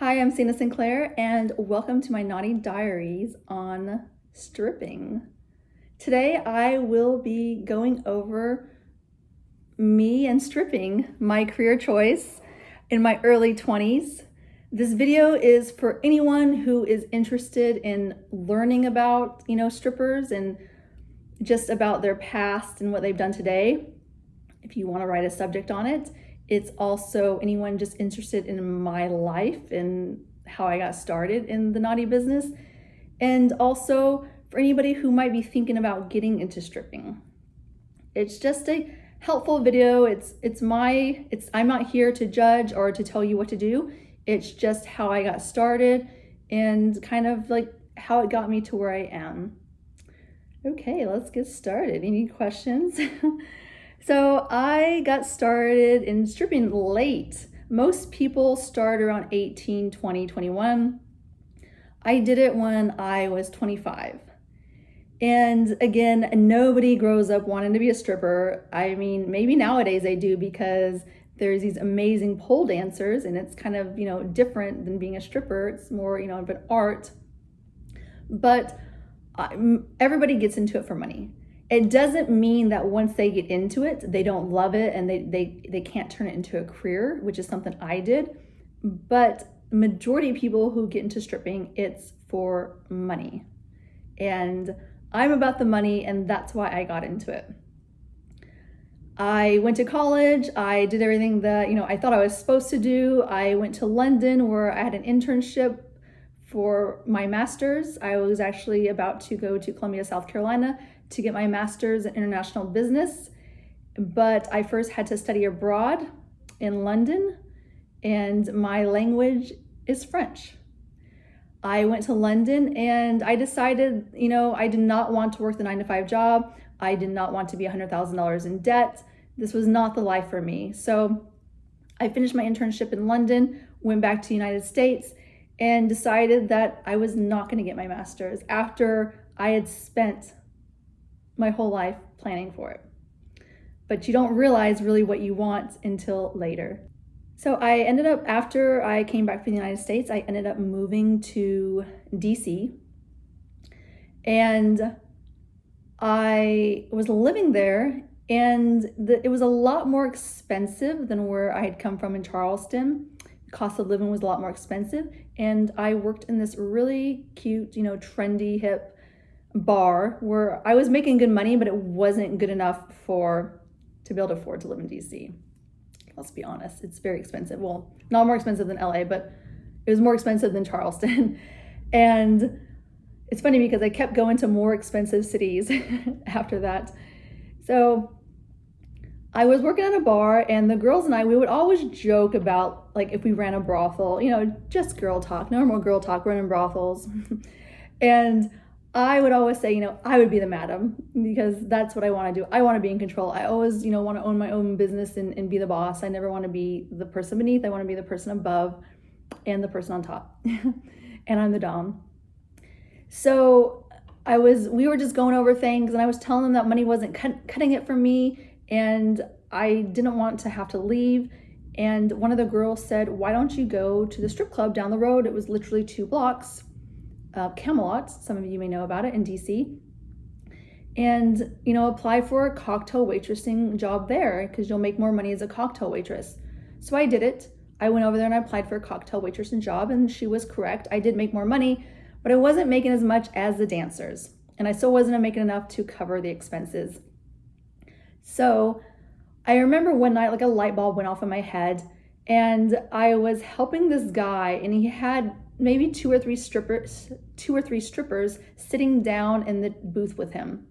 Hi, I'm Sienna Sinclaire, and welcome to my naughty diaries on stripping. Today, I will be going over me and stripping, my career choice in my early 20s. This video is for anyone who is interested in learning about, strippers and just about their past and what they've done today. If you want to write a subject on it. It's also anyone just interested in my life and how I got started in the naughty business. And also for anybody who might be thinking about getting into stripping. It's just a helpful video. I'm not here to judge or to tell you what to do. It's just how I got started and kind of like how it got me to where I am. Okay, let's get started. Any questions? So I got started in stripping late. Most people start around 18, 20, 21. I did it when I was 25. And again, nobody grows up wanting to be a stripper. I mean, maybe nowadays they do because there's these amazing pole dancers and it's kind of, different than being a stripper. It's more, of an art. But everybody gets into it for money. It doesn't mean that once they get into it, they don't love it and they can't turn it into a career, which is something I did. But majority of people who get into stripping, it's for money. And I'm about the money, and that's why I got into it. I went to college. I did everything that, I thought I was supposed to do. I went to London where I had an internship for my master's. I was actually about to go to Columbia, South Carolina to get my master's in international business, but I first had to study abroad in London, and my language is French. I went to London and I decided, I did not want to work the 9-to-5 job. I did not want to be $100,000 in debt. This was not the life for me. So I finished my internship in London, went back to the United States, and decided that I was not going to get my master's after I had spent my whole life planning for it. But you don't realize really what you want until later. So I ended up, after I came back from the United States, I ended up moving to DC. And I was living there, and it was a lot more expensive than where I had come from in Charleston. The cost of living was a lot more expensive. And I worked in this really cute, trendy, hip bar where I was making good money, but it wasn't good enough to be able to afford to live in DC. Let's be honest, it's very expensive. Well, not more expensive than LA, but it was more expensive than Charleston. And it's funny because I kept going to more expensive cities after that. So I was working at a bar, and the girls and we would always joke about, like, if we ran a brothel, just girl talk, no more girl talk, running brothels. And I would always say, I would be the madam because that's what I want to do. I want to be in control. I always, want to own my own business and be the boss. I never want to be the person beneath. I want to be the person above and the person on top. And I'm the dom. So we were just going over things, and I was telling them that money wasn't cutting it for me, and I didn't want to have to leave. And one of the girls said, why don't you go to the strip club down the road? It was literally 2 blocks. Camelot, some of you may know about it, in DC, and apply for a cocktail waitressing job there because you'll make more money as a cocktail waitress. So I did it. I went over there and I applied for a cocktail waitressing job, and she was correct. I did make more money, but I wasn't making as much as the dancers, and I still wasn't making enough to cover the expenses. So I remember one night, like, a light bulb went off in my head, and I was helping this guy, and he had maybe two or three strippers sitting down in the booth with him.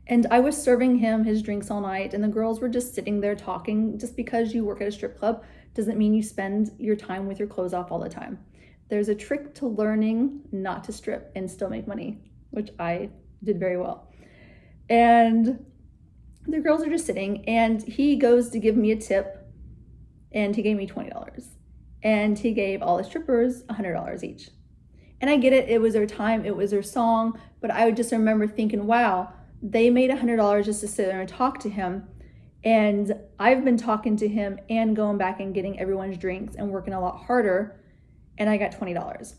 And I was serving him his drinks all night, and the girls were just sitting there talking. Just because you work at a strip club doesn't mean you spend your time with your clothes off all the time. There's a trick to learning not to strip and still make money, which I did very well. And the girls are just sitting, and he goes to give me a tip, and he gave me $20. And he gave all the strippers $100 each. And I get it, it was their time, it was their song, but I would just remember thinking, wow, they made $100 just to sit there and talk to him. And I've been talking to him and going back and getting everyone's drinks and working a lot harder. and I got $20.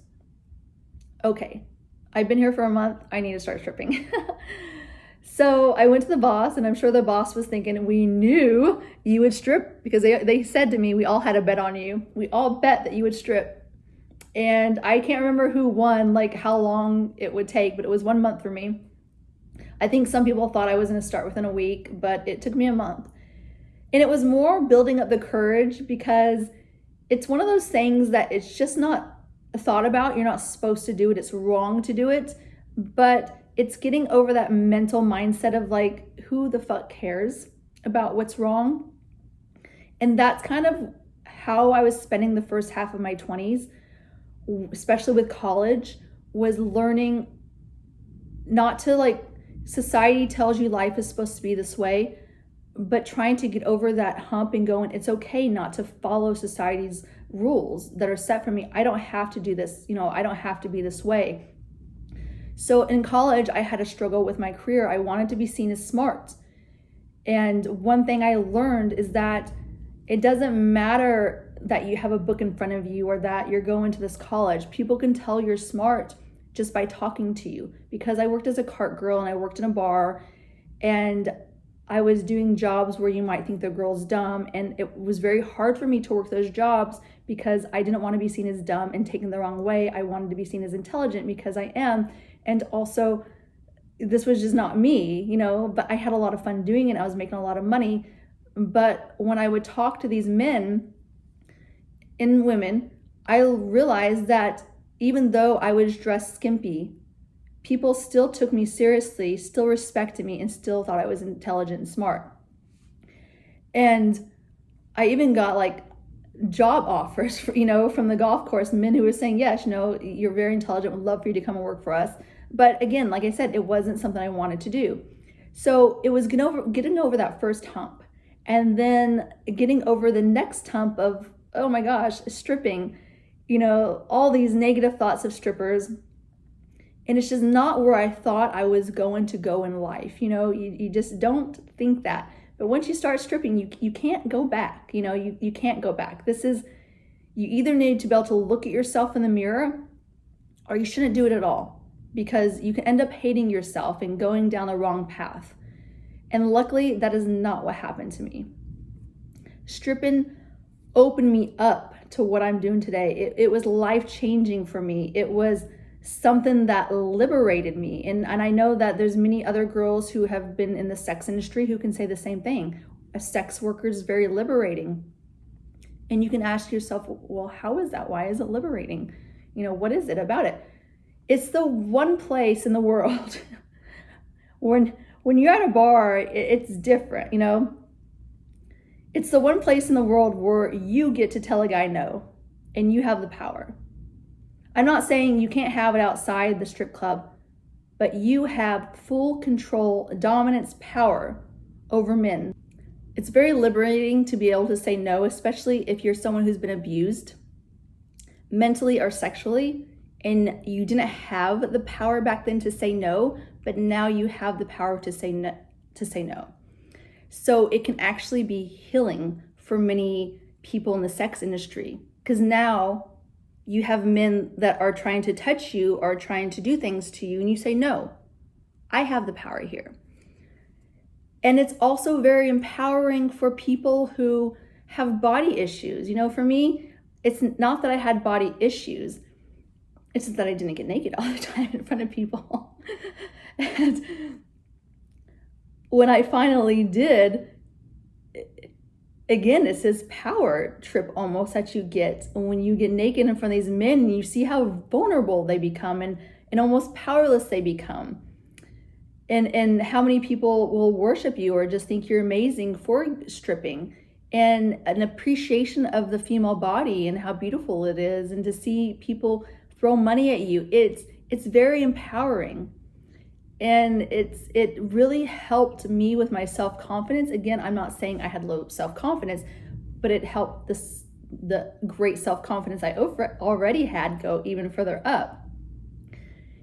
Okay, I've been here for a month. I need to start stripping. So I went to the boss, and I'm sure the boss was thinking, we knew you would strip, because they said to me, we all had a bet on you. We all bet that you would strip. And I can't remember who won, like how long it would take, but it was 1 month for me. I think some people thought I was going to start within a week, but it took me a month. And it was more building up the courage, because it's one of those things that it's just not thought about. You're not supposed to do it. It's wrong to do it. But it's getting over that mental mindset of like, who the fuck cares about what's wrong? And that's kind of how I was spending the first half of my 20s, especially with college, was learning not to, like, society tells you life is supposed to be this way, but trying to get over that hump and going, it's okay not to follow society's rules that are set for me. I don't have to do this, I don't have to be this way. So in college, I had a struggle with my career. I wanted to be seen as smart. And one thing I learned is that it doesn't matter that you have a book in front of you or that you're going to this college. People can tell you're smart just by talking to you. Because I worked as a cart girl and I worked in a bar, and I was doing jobs where you might think the girl's dumb. And it was very hard for me to work those jobs because I didn't want to be seen as dumb and taken the wrong way. I wanted to be seen as intelligent, because I am. And also, this was just not me, but I had a lot of fun doing it. I was making a lot of money. But when I would talk to these men and women, I realized that even though I was dressed skimpy, people still took me seriously, still respected me, and still thought I was intelligent and smart. And I even got like job offers, from the golf course, men who were saying, yes, you're very intelligent, would love for you to come and work for us. But again, like I said, it wasn't something I wanted to do. So it was getting over that first hump, and then getting over the next hump of, oh my gosh, stripping, all these negative thoughts of strippers. And it's just not where I thought I was going to go in life. You just don't think that. But once you start stripping, you can't go back. You can't go back. You either need to be able to look at yourself in the mirror, or you shouldn't do it at all, because you can end up hating yourself and going down the wrong path. And luckily, that is not what happened to me. Stripping opened me up to what I'm doing today. It was life-changing for me. It was something that liberated me. And I know that there's many other girls who have been in the sex industry who can say the same thing. A sex worker is very liberating. And you can ask yourself, well, how is that? Why is it liberating? What is it about it? It's the one place in the world when you're at a bar, it's different, It's the one place in the world where you get to tell a guy no, and you have the power. I'm not saying you can't have it outside the strip club, but you have full control, dominance, power over men. It's very liberating to be able to say no, especially if you're someone who's been abused mentally or sexually, and you didn't have the power back then to say no, but now you have the power to say no. So it can actually be healing for many people in the sex industry, because now you have men that are trying to touch you or trying to do things to you, and you say, no, I have the power here. And it's also very empowering for people who have body issues. For me, it's not that I had body issues. It's just that I didn't get naked all the time in front of people. And when I finally did, again, it's this power trip almost that you get when you get naked in front of these men, and you see how vulnerable they become and almost powerless they become. And how many people will worship you or just think you're amazing for stripping, and an appreciation of the female body and how beautiful it is, and to see people throw money at you. It's very empowering. And it really helped me with my self-confidence. Again, I'm not saying I had low self-confidence, but it helped the great self-confidence I already had go even further up.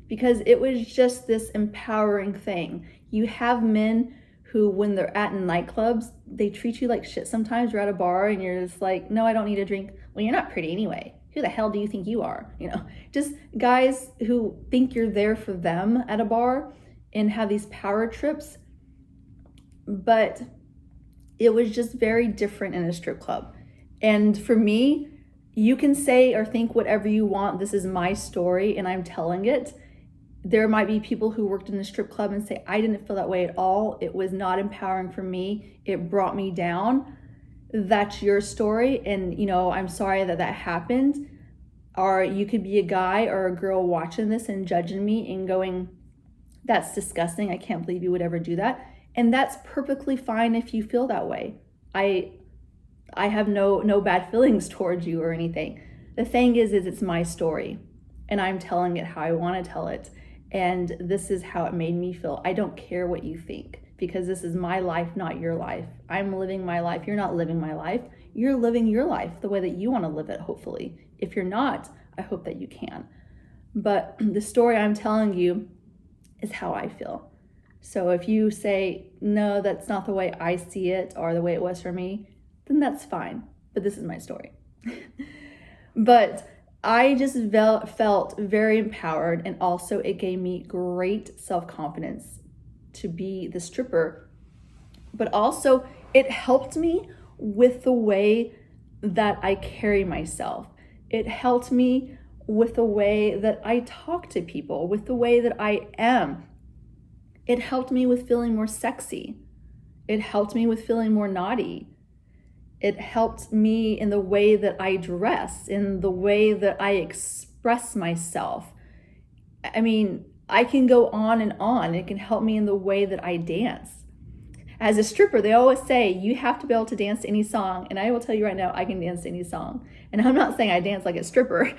Because it was just this empowering thing. You have men who, when they're at nightclubs, they treat you like shit sometimes. You're at a bar and you're just like, no, I don't need a drink. Well, you're not pretty anyway. who the hell do you think you are? Just guys who think you're there for them at a bar and have these power trips. But it was just very different in a strip club. And for me, you can say or think whatever you want. This is my story and I'm telling it. There might be people who worked in a strip club and say, I didn't feel that way at all. It was not empowering for me. It brought me down. That's your story. And, I'm sorry that happened. Or you could be a guy or a girl watching this and judging me and going, that's disgusting. I can't believe you would ever do that. And that's perfectly fine if you feel that way. I have no bad feelings towards you or anything. The thing is it's my story and I'm telling it how I want to tell it. And this is how it made me feel. I don't care what you think because this is my life, not your life. I'm living my life. You're not living my life. You're living your life the way that you want to live it, hopefully. If you're not, I hope that you can. But the story I'm telling you is how I feel. So if you say, no, that's not the way I see it or the way it was for me, then that's fine. But this is my story. But I just felt very empowered, and also it gave me great self-confidence to be the stripper. But also it helped me with the way that I carry myself. It helped me with the way that I talk to people, with the way that I am. It helped me with feeling more sexy. It helped me with feeling more naughty. It helped me in the way that I dress, in the way that I express myself. I mean, I can go on and on. It can help me in the way that I dance. As a stripper, they always say you have to be able to dance to any song. And I will tell you right now, I can dance to any song. And I'm not saying I dance like a stripper.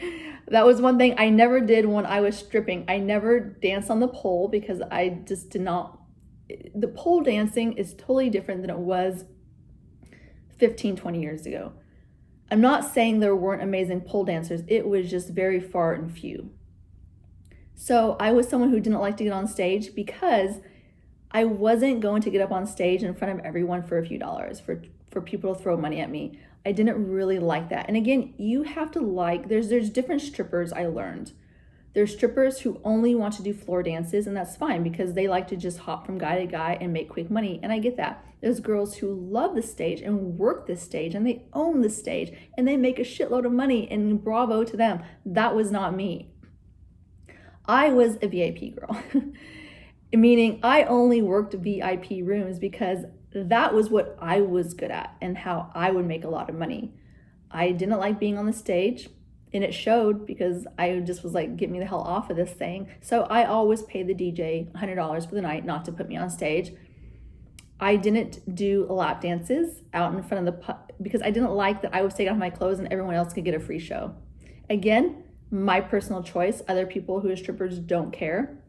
That was one thing I never did when I was stripping. I never danced on the pole because I just did not. The pole dancing is totally different than it was 15, 20 years ago. I'm not saying there weren't amazing pole dancers. It was just very far and few. So I was someone who didn't like to get on stage because I wasn't going to get up on stage in front of everyone for a few dollars, for people to throw money at me. I didn't really like that. And again, you have to there's different strippers I learned. There's strippers who only want to do floor dances, and that's fine because they like to just hop from guy to guy and make quick money, and I get that. There's girls who love the stage and work the stage and they own the stage and they make a shitload of money, and bravo to them. That was not me. I was a VIP girl, meaning I only worked VIP rooms because that was what I was good at and how I would make a lot of money. I didn't like being on the stage. And it showed because I just was like, get me the hell off of this thing. So I always paid the DJ $100 for the night not to put me on stage. I didn't do lap dances out in front of because I didn't like that I would take off my clothes and everyone else could get a free show. Again, my personal choice. Other people who are strippers don't care.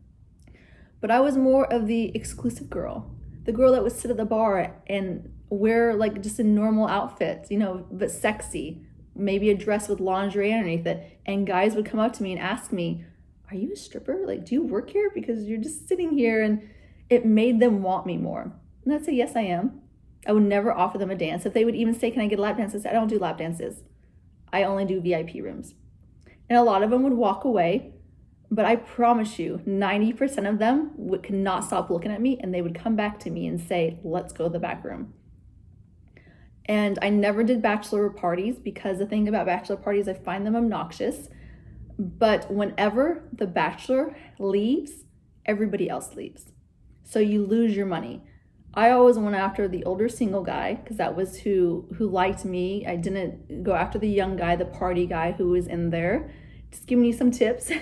But I was more of the exclusive girl. The girl that would sit at the bar and wear like just a normal outfit, but sexy. Maybe a dress with lingerie underneath it, and guys would come up to me and ask me, are you a stripper? Like, do you work here? Because you're just sitting here. And it made them want me more. And I'd say, yes, I am. I would never offer them a dance. If they would even say, can I get a lap dance? I said, I don't do lap dances. I only do VIP rooms. And a lot of them would walk away, but I promise you, 90% of them could not stop looking at me, and they would come back to me and say, let's go to the back room. And I never did bachelor parties because the thing about bachelor parties, I find them obnoxious. But whenever the bachelor leaves, everybody else leaves. So you lose your money. I always went after the older single guy because that was who liked me. I didn't go after the young guy, the party guy who was in there. Just giving you some tips.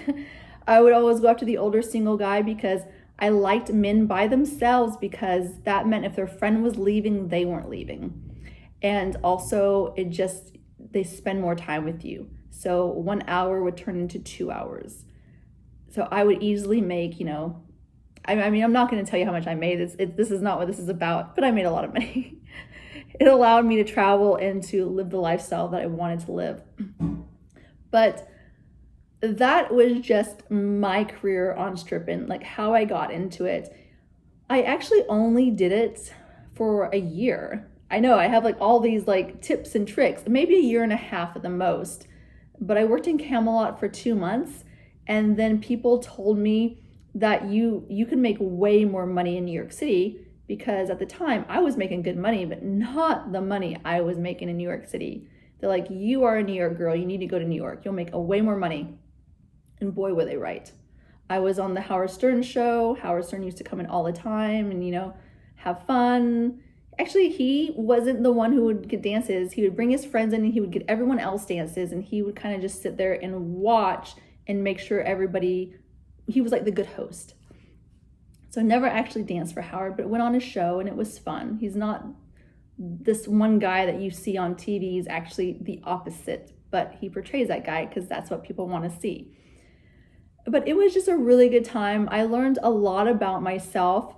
I would always go after the older single guy because I liked men by themselves, because that meant if their friend was leaving, they weren't leaving. And also they spend more time with you. So 1 hour would turn into 2 hours. So I would easily make, I mean, I'm not going to tell you how much I made. This is not what this is about, but I made a lot of money. It allowed me to travel and to live the lifestyle that I wanted to live. But that was just my career on stripping, like how I got into it. I actually only did it for a year. I know I have like all these like tips and tricks, maybe a year and a half at the most. But I worked in Camelot for 2 months, and then people told me that you can make way more money in New York City, because at the time I was making good money, but not the money I was making in New York City. They're like, you are a New York girl, you need to go to New York, you'll make a way more money. And boy, were they right. I was on the Howard Stern show. Howard Stern used to come in all the time and, have fun. Actually, he wasn't the one who would get dances. He would bring his friends in and he would get everyone else dances, and he would kind of just sit there and watch and make sure he was like the good host. So I never actually danced for Howard, but went on his show and it was fun. He's not this one guy that you see on TV. He's actually the opposite, but he portrays that guy because that's what people want to see. But it was just a really good time. I learned a lot about myself.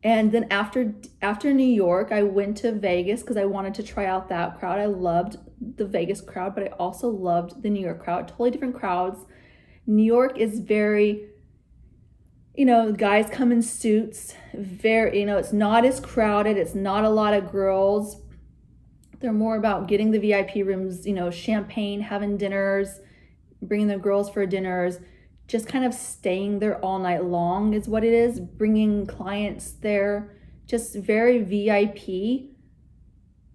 And then after New York, I went to Vegas because I wanted to try out that crowd. I loved the Vegas crowd, but I also loved the New York crowd. Totally different crowds. New York is very, guys come in suits. Very, it's not as crowded. It's not a lot of girls. They're more about getting the VIP rooms, champagne, having dinners, bringing the girls for dinners, just kind of staying there all night long is what it is, bringing clients there, just very VIP.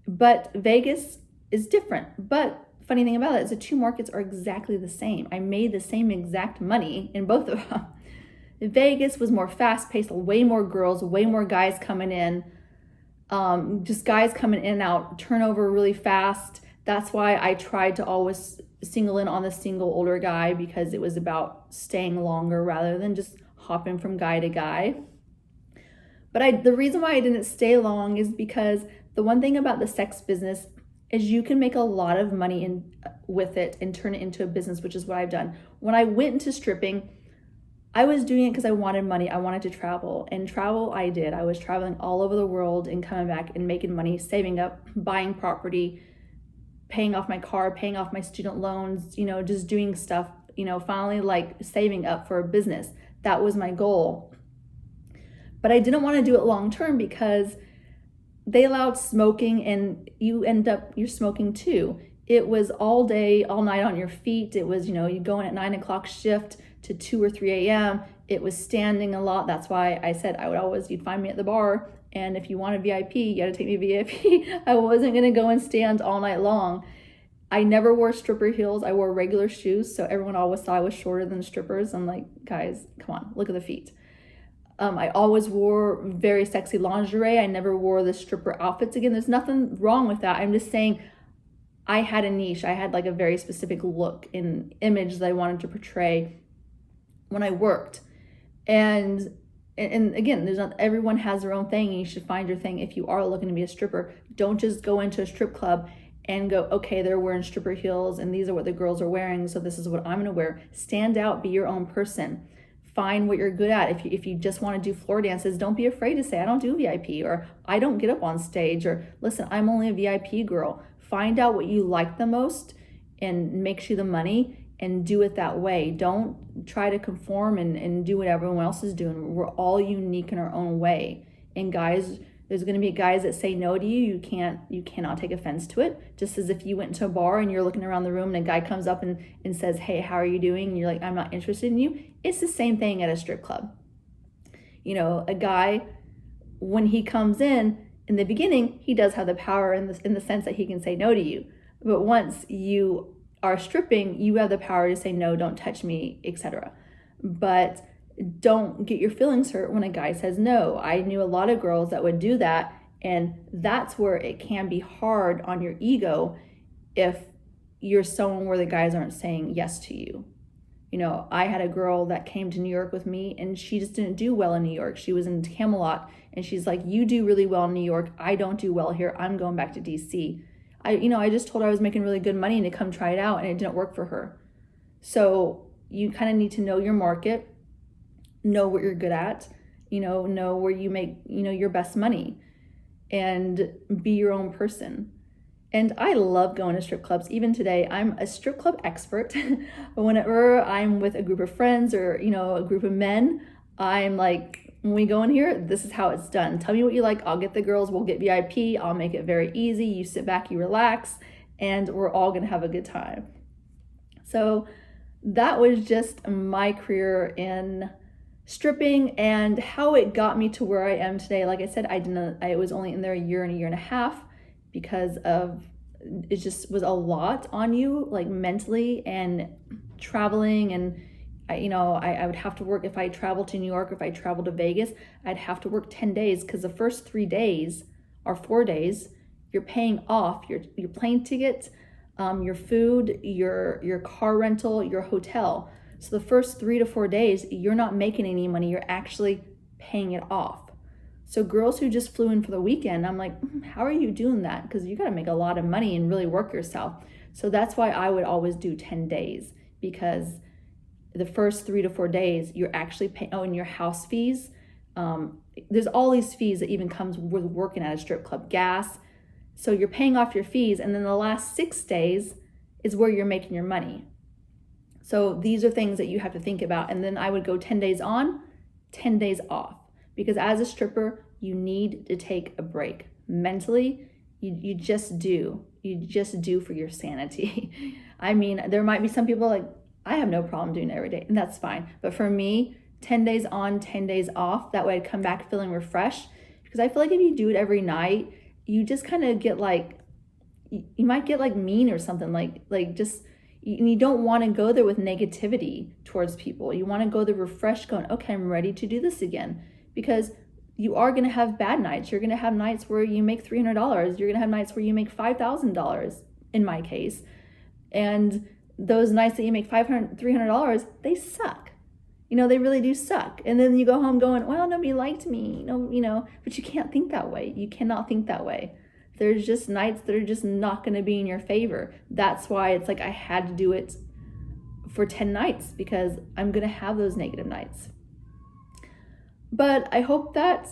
But Vegas is different. But funny thing about it is the two markets are exactly the same. I made the same exact money in both of them. Vegas was more fast-paced, way more girls, way more guys coming in, just guys coming in and out, turnover really fast. That's why I tried to always single in on the single older guy, because it was about staying longer rather than just hopping from guy to guy. But the reason why I didn't stay long is because the one thing about the sex business is you can make a lot of money with it and turn it into a business, which is what I've done. When I went into stripping, I was doing it because I wanted money. I wanted to travel, and travel I did. I was traveling all over the world and coming back and making money, saving up, buying property, paying off my car, paying off my student loans, just doing stuff, finally like saving up for a business. That was my goal. But I didn't want to do it long term because they allowed smoking, and you're smoking too. It was all day, all night on your feet. It was, you go in at 9 o'clock shift to 2 or 3 a.m. It was standing a lot. That's why I said you'd find me at the bar. And if you wanted VIP, you got to take me VIP. I wasn't going to go and stand all night long. I never wore stripper heels. I wore regular shoes. So everyone always thought I was shorter than the strippers. I'm like, guys, come on, look at the feet. I always wore very sexy lingerie. I never wore the stripper outfits. Again, there's nothing wrong with that. I'm just saying I had a niche. I had like a very specific look and image that I wanted to portray when I worked. And again, everyone has their own thing, and you should find your thing. If you are looking to be a stripper, don't just go into a strip club and go, okay, they're wearing stripper heels and these are what the girls are wearing, so this is what I'm going to wear. Stand out, be your own person. Find what you're good at. If you just want to do floor dances, don't be afraid to say, I don't do VIP, or I don't get up on stage, or listen, I'm only a VIP girl. Find out what you like the most and makes you the money, and do it that way. Don't try to conform and do what everyone else is doing. We're all unique in our own way. And guys, there's going to be guys that say no to you. You cannot take offense to it. Just as if you went to a bar and you're looking around the room and a guy comes up and says, hey, how are you doing? And you're like, I'm not interested in you. It's the same thing at a strip club. A guy, when he comes in the beginning, he does have the power in the sense that he can say no to you. But once you are stripping, you have the power to say no, don't touch me, etc. But don't get your feelings hurt when a guy says no. I knew a lot of girls that would do that, and that's where it can be hard on your ego if you're someone where the guys aren't saying yes to you. I had a girl that came to New York with me, and she just didn't do well in New York. She was in Camelot, and she's like, you do really well in New York. I don't do well here. I'm going back to DC. I just told her I was making really good money and to come try it out, and it didn't work for her. So you kind of need to know your market, know what you're good at, know where you make, your best money, and be your own person. And I love going to strip clubs. Even today, I'm a strip club expert. Whenever I'm with a group of friends or, a group of men, I'm like, when we go in here, this is how it's done. Tell me what you like. I'll get the girls. We'll get VIP. I'll make it very easy. You sit back, you relax, and we're all gonna have a good time. So that was just my career in stripping and how it got me to where I am today. Like I said, I was only in there a year and a half because of it just was a lot on you, like mentally, and traveling. And I would have to work if I traveled to New York, if I traveled to Vegas, I'd have to work 10 days because the first 3 days or 4 days you're paying off your plane ticket, your food, your car rental, your hotel. So the first 3 to 4 days, you're not making any money. You're actually paying it off. So girls who just flew in for the weekend, I'm like, how are you doing that? Because you got to make a lot of money and really work yourself. So that's why I would always do 10 days, because the first 3 to 4 days, you're actually paying, and your house fees. There's all these fees that even comes with working at a strip club, gas. So you're paying off your fees, and then the last 6 days is where you're making your money. So these are things that you have to think about. And then I would go 10 days on, 10 days off. Because as a stripper, you need to take a break. Mentally, you just do. You just do for your sanity. I mean, there might be some people like, I have no problem doing it every day, and that's fine. But for me, 10 days on, 10 days off, that way I'd come back feeling refreshed. Because I feel like if you do it every night, you just kind of get like, you might get like mean or something, like just, you don't want to go there with negativity towards people. You want to go there refreshed, going, okay, I'm ready to do this again. Because you are going to have bad nights. You're going to have nights where you make $300. You're going to have nights where you make $5,000 in my case. And those nights that you make $500, $300, they suck. They really do suck. And then you go home going, well, nobody liked me. No, but you can't think that way. You cannot think that way. There's just nights that are just not going to be in your favor. That's why it's like I had to do it for 10 nights, because I'm going to have those negative nights. But I hope that,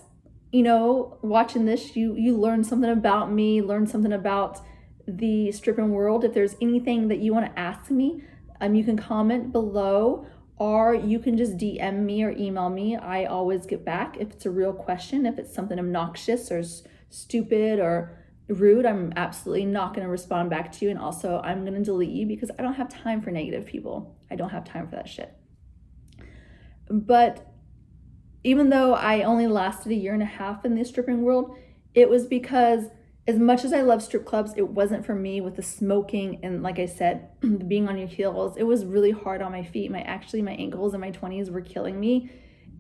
watching this, you learn something about me, learn something about the stripping world. If there's anything that you want to ask me, you can comment below, or you can just DM me or email me. I always get back if it's a real question. If it's something obnoxious or stupid or rude, I'm absolutely not going to respond back to you. And also, I'm going to delete you because I don't have time for negative people. I don't have time for that shit. But even though I only lasted a year and a half in the stripping world, it was because as much as I love strip clubs, it wasn't for me with the smoking and, like I said, being on your heels. It was really hard on my feet. My ankles in my 20s were killing me,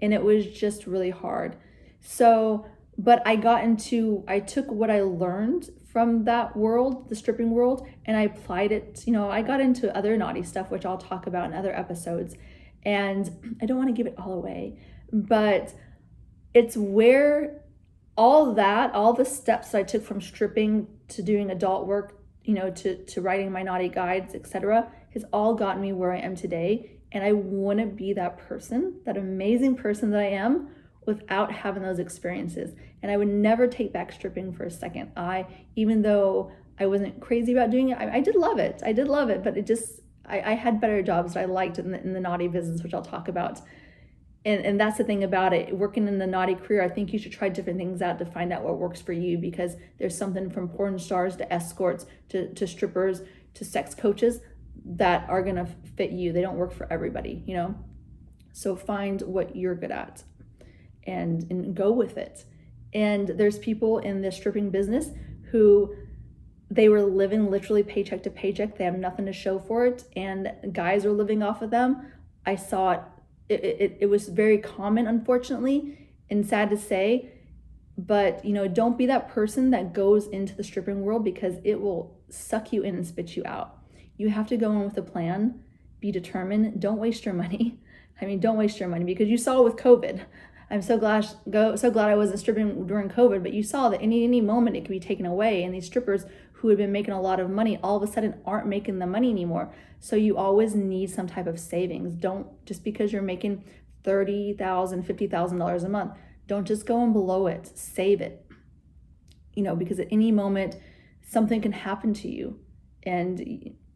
and it was just really hard. So, but I took what I learned from that world, the stripping world, and I applied it. I got into other naughty stuff, which I'll talk about in other episodes. And I don't want to give it all away, but it's where all the steps that I took from stripping to doing adult work, to writing my naughty guides, etc., has all gotten me where I am today. And I want to be that person, that amazing person that I am, without having those experiences. And I would never take back stripping for a second. Even though I wasn't crazy about doing it, I did love it. But it just, I had better jobs that I liked in the naughty business, which I'll talk about. And that's the thing about it. Working in the naughty career, I think you should try different things out to find out what works for you, because there's something from porn stars to escorts to strippers to sex coaches that are going to fit you. They don't work for everybody, So find what you're good at and go with it. And there's people in the stripping business who they were living literally paycheck to paycheck. They have nothing to show for it, and guys are living off of them. I saw it. It was very common, unfortunately, and sad to say, but don't be that person that goes into the stripping world, because it will suck you in and spit you out. You have to go in with a plan, be determined. Don't waste your money. Don't waste your money, because you saw with COVID. I'm so glad I wasn't stripping during COVID, but you saw that any moment it could be taken away, and these strippers who had been making a lot of money all of a sudden aren't making the money anymore. So you always need some type of savings. Don't, just because you're making $30,000, $50,000 a month, don't just go and below it. Save it, because at any moment something can happen to you and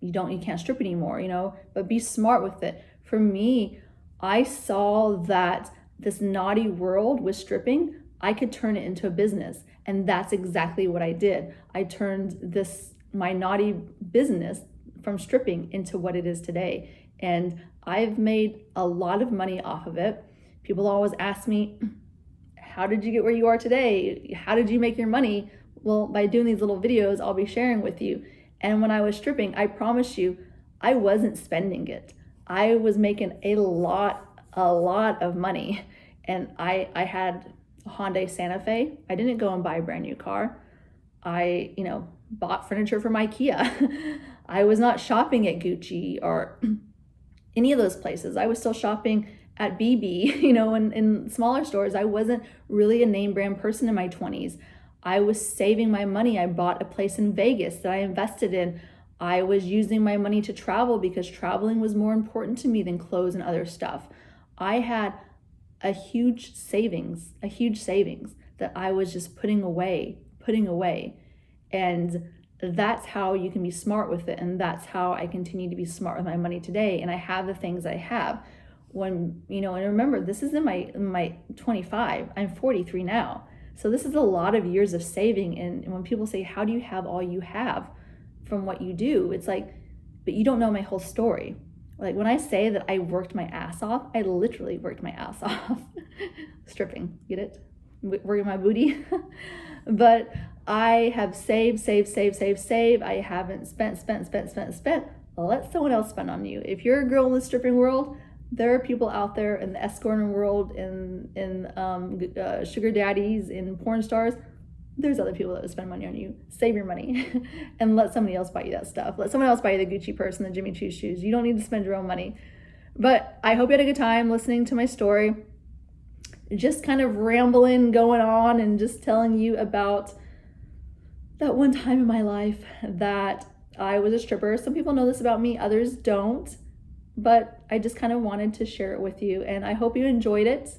you can't strip anymore, but be smart with it. For me, I saw that this naughty world with stripping, I could turn it into a business. And that's exactly what I did. I turned this my naughty business from stripping into what it is today. And I've made a lot of money off of it. People always ask me, how did you get where you are today? How did you make your money? Well, by doing these little videos, I'll be sharing with you. And when I was stripping, I promise you, I wasn't spending it. I was making a lot of money. And I had a Hyundai Santa Fe. I didn't go and buy a brand new car. I, bought furniture from IKEA. I was not shopping at Gucci or any of those places. I was still shopping at BB, in smaller stores. I wasn't really a name brand person in my 20s. I was saving my money. I bought a place in Vegas that I invested in. I was using my money to travel because traveling was more important to me than clothes and other stuff. I had a huge savings that I was just putting away. And that's how you can be smart with it. And that's how I continue to be smart with my money today. And I have the things I have. And remember, this is in my 25, I'm 43 now. So this is a lot of years of saving. And when people say, how do you have all you have from what you do? It's like, but you don't know my whole story. Like when I say that I worked my ass off, I literally worked my ass off. Stripping, get it? Working my booty. But I have saved. I haven't spent. Let someone else spend on you. If you're a girl in the stripping world, there are people out there in the escorting world, in sugar daddies, in porn stars. There's other people that will spend money on you. Save your money and let somebody else buy you that stuff. Let someone else buy you the Gucci purse and the Jimmy Choo shoes. You don't need to spend your own money. But I hope you had a good time listening to my story. Just kind of rambling, going on, and just telling you about that one time in my life that I was a stripper. Some people know this about me, others don't. But I just kind of wanted to share it with you. And I hope you enjoyed it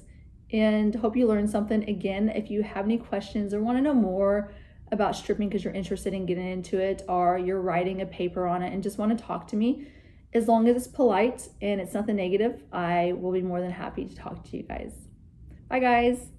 and hope you learned something. Again, if you have any questions or want to know more about stripping because you're interested in getting into it, or you're writing a paper on it and just want to talk to me, as long as it's polite and it's nothing negative, I will be more than happy to talk to you guys. Bye, guys.